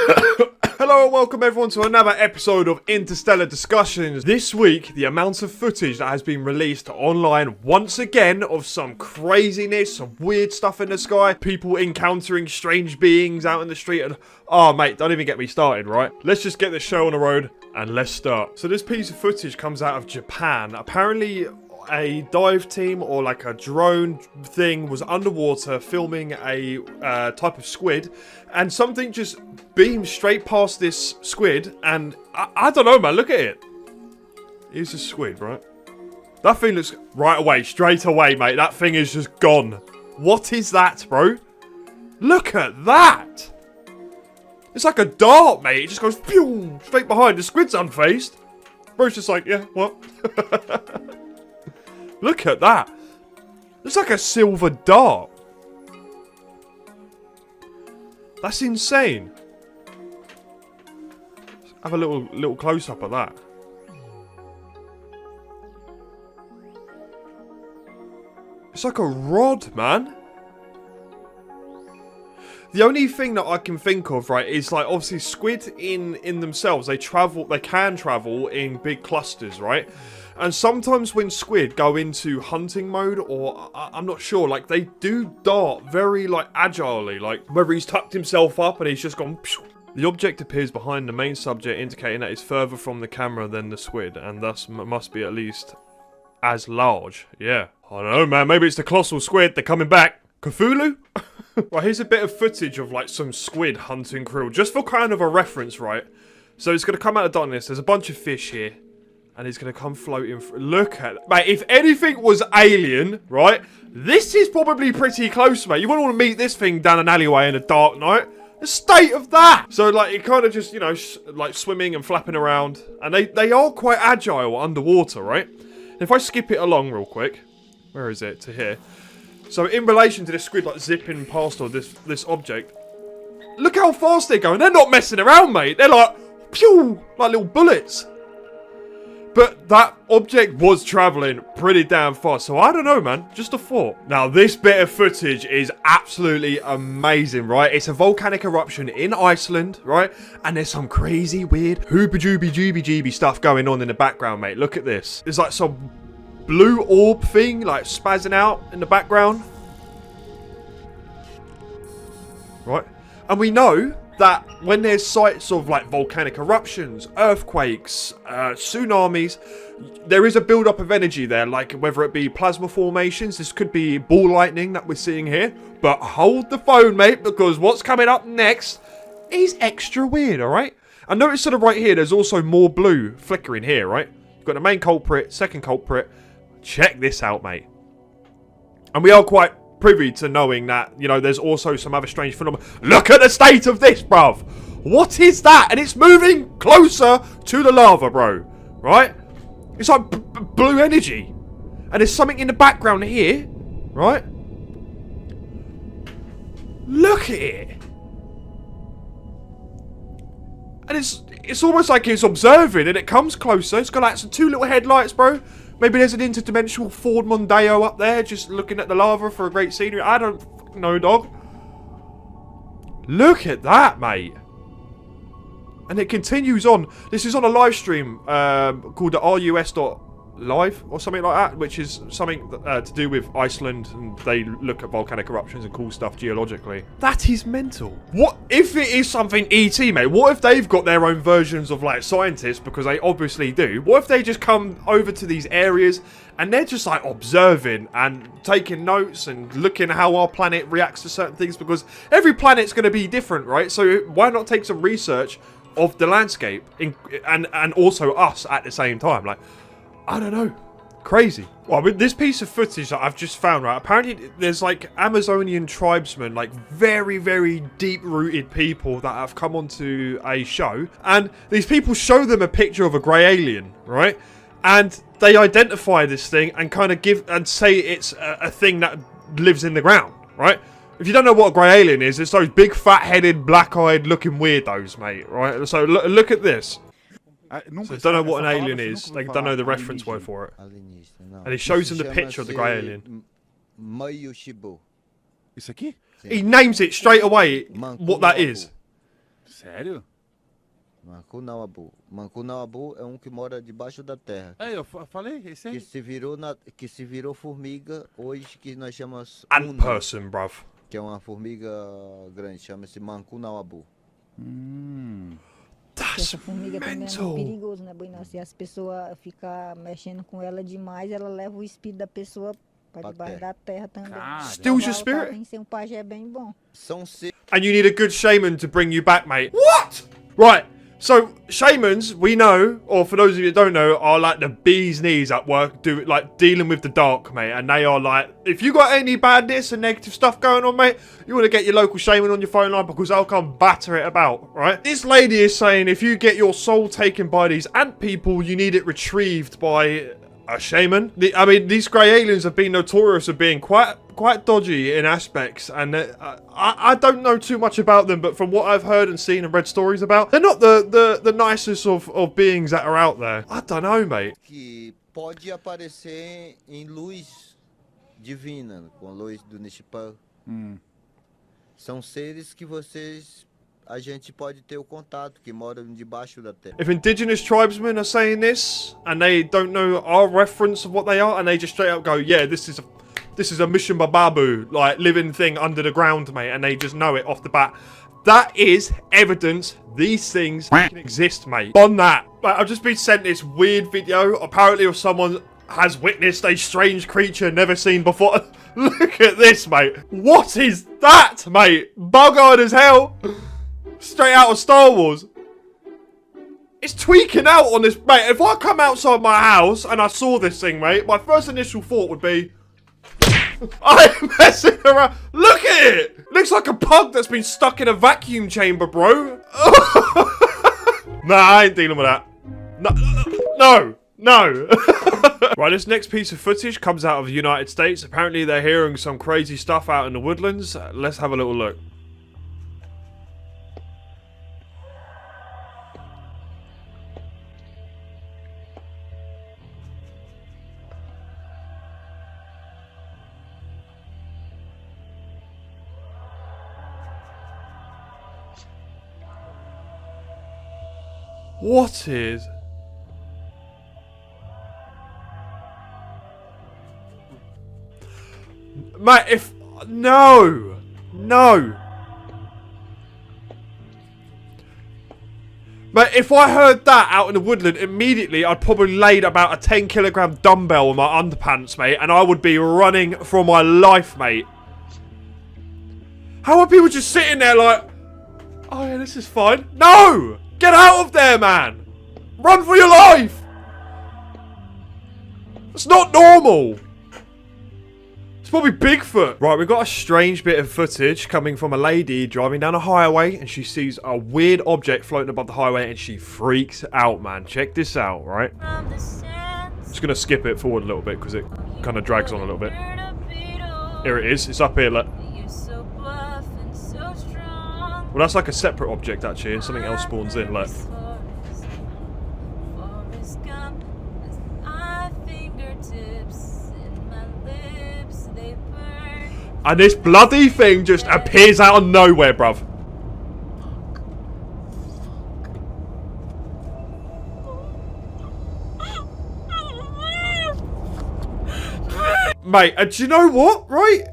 Hello and welcome everyone to another episode of Interstellar Discussions. This week, the amount of footage that has been released online once again of some craziness, some weird stuff in the sky, people encountering strange beings out in the street, and oh mate, don't even get me started, right? Let's just get this show on the road and let's start. So this piece of footage comes out of Japan. Apparently a dive team or like a drone thing was underwater filming a type of squid, and something just beamed straight past this squid, and I don't know, man, look at it. Here's a squid, right? That thing looks right away, straight away, mate. That thing is just gone. What is that, bro? Look at that. It's like a dart, mate. It just goes pew, straight behind. The squid's unfazed. Bro's just like, yeah, what? Look at that. It's like a silver dart. That's insane. Let's have a little close up of that. It's like a rod, man. The only thing that I can think of, right, is like obviously squid in themselves, they can travel in big clusters, right? And sometimes when squid go into hunting mode, or I'm not sure, like they do dart very like agilely, like whether he's tucked himself up and he's just gone. Phew. The object appears behind the main subject, indicating that it's further from the camera than the squid, and thus must be at least as large. Yeah, I don't know, man. Maybe it's the colossal squid. They're coming back. Cthulhu? Right, here's a bit of footage of like some squid hunting krill, just for kind of a reference, right? So it's going to come out of darkness. There's a bunch of fish here. And he's going to come floating. Look at that. Mate, if anything was alien, right? This is probably pretty close, mate. You wouldn't want to meet this thing down an alleyway in a dark night. The state of that. So, like, it kind of just, you know, like swimming and flapping around. And they are quite agile underwater, right? If I skip it along real quick. Where is it? To here. So, in relation to this squid, like, zipping past or this object. Look how fast they're going. They're not messing around, mate. They're like, pew! Like little bullets. But that object was travelling pretty damn fast. So I don't know, man. Just a thought. Now, this bit of footage is absolutely amazing, right? It's a volcanic eruption in Iceland, right? And there's some crazy, weird, hooba-jooby-jooby-jeeby stuff going on in the background, mate. Look at this. There's like some blue orb thing, like spazzing out in the background. Right? And we know that when there's sites of like volcanic eruptions, earthquakes, tsunamis, there is a build-up of energy there, like whether it be plasma formations, this could be ball lightning that we're seeing here. But hold the phone, mate, because what's coming up next is extra weird, alright? And notice sort of right here, there's also more blue flickering here, right? You've got the main culprit, second culprit. Check this out, mate. And we are quite privy to knowing that, you know, there's also some other strange phenomena. Look at the state of this, bruv. What is that? And it's moving closer to the lava, bro. Right? It's like blue energy. And there's something in the background here. Right? Look at it. And it's almost like it's observing, and it comes closer. It's got like some two little headlights, bro. Maybe there's an interdimensional Ford Mondeo up there just looking at the lava for a great scenery. I don't fucking know, dog. Look at that, mate. And it continues on. This is on a live stream called the RUS.live or something like that, which is something to do with Iceland, and they look at volcanic eruptions and cool stuff geologically. That is mental. What if it is something ET, mate? What if they've got their own versions of like scientists, because they obviously do? What if they just come over to these areas and they're just like observing and taking notes and looking how our planet reacts to certain things, because every planet's going to be different, right? So why not take some research of the landscape and also us at the same time? Like, I don't know. Crazy. Well, with this piece of footage that I've just found, right, apparently there's like Amazonian tribesmen, like very, very deep-rooted people that have come onto a show, and these people show them a picture of a grey alien, right? And they identify this thing and kind of give and say it's a thing that lives in the ground, right? If you don't know what a grey alien is, it's those big fat-headed, black-eyed looking weirdos, mate, right? So look at this. So they don't know what an alien is. They don't know the reference word for it. And he shows them the picture of the grey alien. He names it straight away what that is. Sério? Mancunawabu. Mancunawabu é que mora debaixo da terra. É, eu falei, esse aí. Que se virou formiga hoje, que nós chamamos Ant Una, person, bruv. que é uma formiga grande, chama-se Mancunawabu. That's Essa formiga também é muito mental. perigoso, né, Boina? Se as pessoas ficam mexendo com ela demais, ela leva o espírito da pessoa pra debaixo da terra também. Steals your Ela spirit? Em ser um pajé bem bom. São seres And you need a good shaman to bring you back, mate. What? Right. So shamans, we know, or for those of you that don't know, are like the bee's knees at work, dealing with the dark, mate. And they are like, if you got any badness and negative stuff going on, mate, you want to get your local shaman on your phone line because they'll come batter it about, right? This lady is saying if you get your soul taken by these ant people, you need it retrieved by a shaman. I mean, these grey aliens have been notorious of being quite dodgy in aspects, and I don't know too much about them, but from what I've heard and seen and read stories about, they're not the nicest of beings that are out there. I don't know, mate. que pode aparecer em luz divina, com a luz do Nishipan. São seres que a gente pode ter o contato, que moram debaixo da terra. If indigenous tribesmen are saying this and they don't know our reference of what they are, and they just straight up go, yeah, this is a Mission Bababu, like living thing under the ground, mate, and they just know it off the bat. That is evidence these things can exist, mate. On that, like, I've just been sent this weird video, apparently of someone has witnessed a strange creature never seen before. Look at this, mate. What is that, mate? Bug-eyed as hell. Straight out of Star Wars. It's tweaking out on this, mate. If I come outside my house and I saw this thing, mate, my first initial thought would be, I'm messing around. Look at it. Looks like a pug that's been stuck in a vacuum chamber, bro. Nah, I ain't dealing with that. No. Right, this next piece of footage comes out of the United States. Apparently they're hearing some crazy stuff out in the woodlands. Let's have a little look. What is... Mate, if... No! Mate, if I heard that out in the woodland, immediately I'd probably laid about a 10-kilogram dumbbell on my underpants, mate, and I would be running for my life, mate. How are people just sitting there like... Oh yeah, this is fine. No! Get out of there, man! Run for your life! It's not normal! It's probably Bigfoot. Right, we've got a strange bit of footage coming from a lady driving down a highway, and she sees a weird object floating above the highway, and she freaks out, man. Check this out, right? I'm just gonna skip it forward a little bit, because it kind of drags on a little bit. Here it is. It's up here, look. Well, that's like a separate object, actually, and something else spawns in, look. And this bloody thing just appears out of nowhere, bruv. Mate, do you know what, right?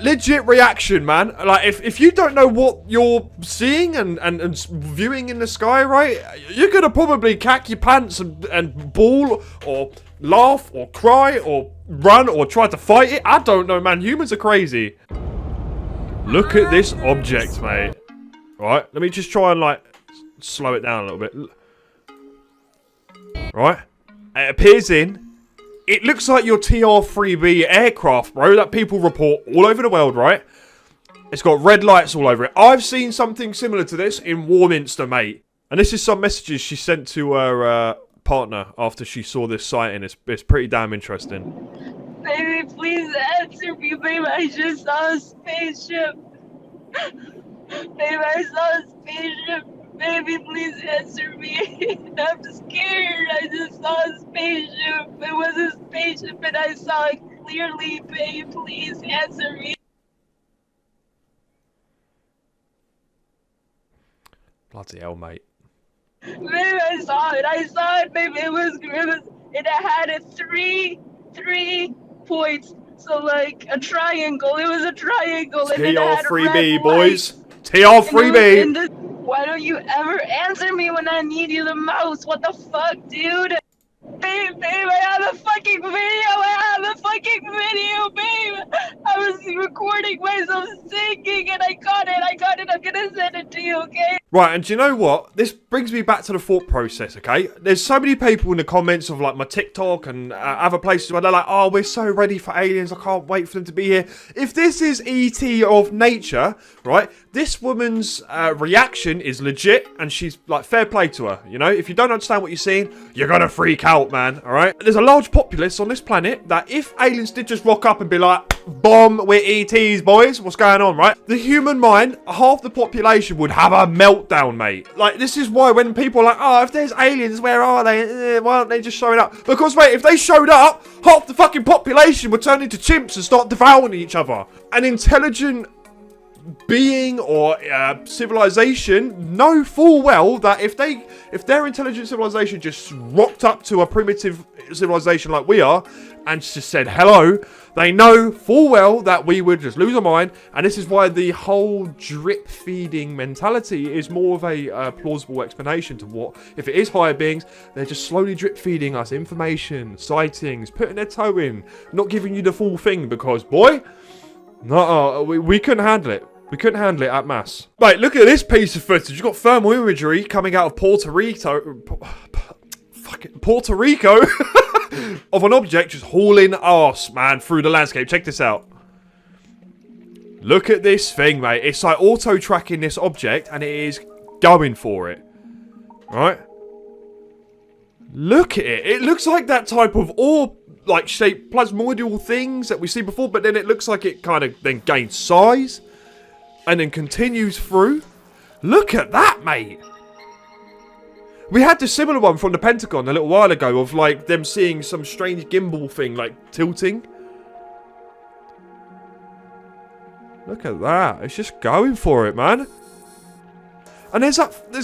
Legit reaction, man. Like, if you don't know what you're seeing and viewing in the sky, right, you're gonna probably cack your pants and bawl or laugh or cry or run or try to fight it. I don't know, man. Humans are crazy. Look at this object, mate. Right, let me just try and, like, slow it down a little bit. Right, it appears in. It looks like your TR-3B aircraft, bro, that people report all over the world, right? It's got red lights all over it. I've seen something similar to this in Warminster, mate. And this is some messages she sent to her partner after she saw this sighting. It's pretty damn interesting. Baby, please answer me, babe. I just saw a spaceship. Babe, I saw a spaceship. Baby, please answer me. I'm scared. I just saw a spaceship. It was a spaceship and I saw it clearly. Babe, please answer me. Bloody hell, mate. Babe, I saw it, babe. It had three points. So like a triangle. It was a triangle, and it had TR3B, red boys. lights. TR3B. Why don't you ever answer me when I need you the most? What the fuck, dude? Babe, I have a fucking video, babe. I was recording myself singing and I got it. I'm gonna send it to you, okay? Right, and do you know what? This brings me back to the thought process, okay? There's so many people in the comments of like my TikTok and other places where they're like, oh, we're so ready for aliens. I can't wait for them to be here. If this is ET of nature, right, this woman's reaction is legit and she's like, fair play to her. You know, if you don't understand what you're seeing, you're gonna freak out, man, all right? There's a large populace on this planet that if aliens did just rock up and be like, bomb, we're ETs, boys, what's going on, right? The human mind, half the population would have a meltdown, mate. Like, this is why when people are like, oh, if there's aliens, where are they? Why aren't they just showing up? Because, mate, if they showed up, half the fucking population would turn into chimps and start devouring each other. An intelligent being or civilization know full well that if their intelligent civilization just rocked up to a primitive civilization like we are and just said hello, they know full well that we would just lose our mind. And this is why the whole drip feeding mentality is more of a plausible explanation to what, if it is higher beings, they're just slowly drip feeding us information, sightings, putting their toe in, not giving you the full thing because, boy, we couldn't handle it. We couldn't handle it at mass. Right, look at this piece of footage. You've got thermal imagery coming out of Puerto Rico of an object just hauling arse, man, through the landscape. Check this out. Look at this thing, mate. It's like auto-tracking this object and it is going for it. Right? Look at it. It looks like that type of orb, like shaped plasmoidal things that we see before, but then it looks like it kind of then gains size and then continues through. Look at that, mate. We had the similar one from the Pentagon a little while ago of like them seeing some strange gimbal thing like tilting. Look at that. It's just going for it, man. And there's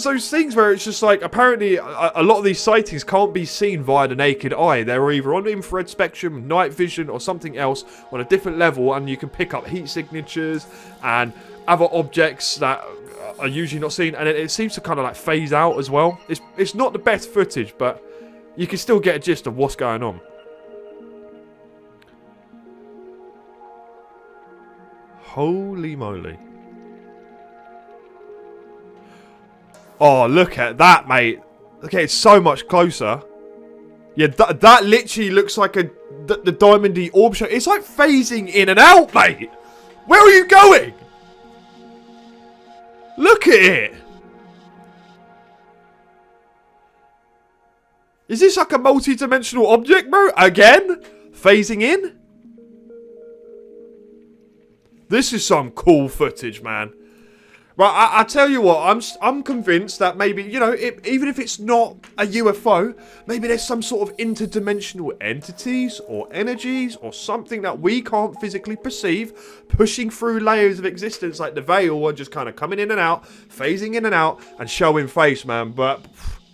those things where it's just like, apparently a lot of these sightings can't be seen via the naked eye. They're either on the infrared spectrum, night vision, or something else on a different level, and you can pick up heat signatures and other objects that are usually not seen, and it seems to kind of like phase out as well. It's not the best footage, but you can still get a gist of what's going on. Holy moly. Oh, look at that, mate. Look at it, so much closer. Yeah, that literally looks like the diamondy orb show. It's like phasing in and out, mate. Where are you going? Look at it. Is this like a multi-dimensional object, bro? Again? Phasing in? This is some cool footage, man. Right, I tell you what, I'm convinced that maybe, you know, even if it's not a UFO, maybe there's some sort of interdimensional entities or energies or something that we can't physically perceive, pushing through layers of existence like the veil and just kind of coming in and out, phasing in and out, and showing face, man. But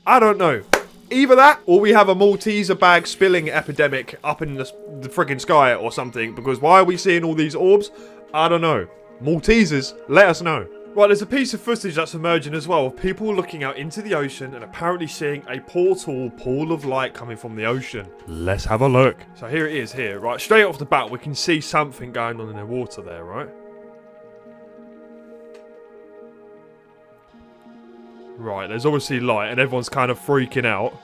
I don't know. Either that, or we have a Malteser bag spilling epidemic up in the friggin' sky or something, because why are we seeing all these orbs? I don't know. Maltesers, let us know. Right, there's a piece of footage that's emerging as well of people looking out into the ocean and apparently seeing a portal pool of light coming from the ocean. Let's have a look. So here it is here, right? Straight off the bat, we can see something going on in the water there, right? Right, there's obviously light and everyone's kind of freaking out.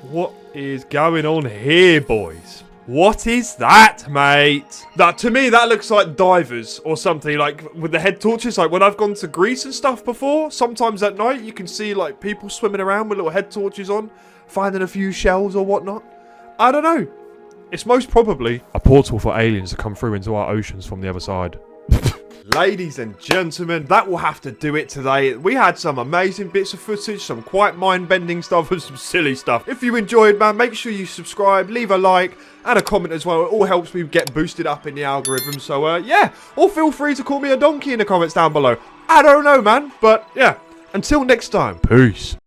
What is going on here, boys? What is that, mate? That, to me, that looks like divers or something, like with the head torches. Like when I've gone to Greece and stuff before, sometimes at night you can see like people swimming around with little head torches on, finding a few shells or whatnot. I don't know. It's most probably a portal for aliens to come through into our oceans from the other side. Ladies and gentlemen, that will have to do it today. We had some amazing bits of footage, some quite mind-bending stuff and some silly stuff. If you enjoyed, man, make sure you subscribe, leave a like and a comment as well. It all helps me get boosted up in the algorithm. So, yeah, or feel free to call me a donkey in the comments down below. I don't know, man, but yeah. Until next time, peace.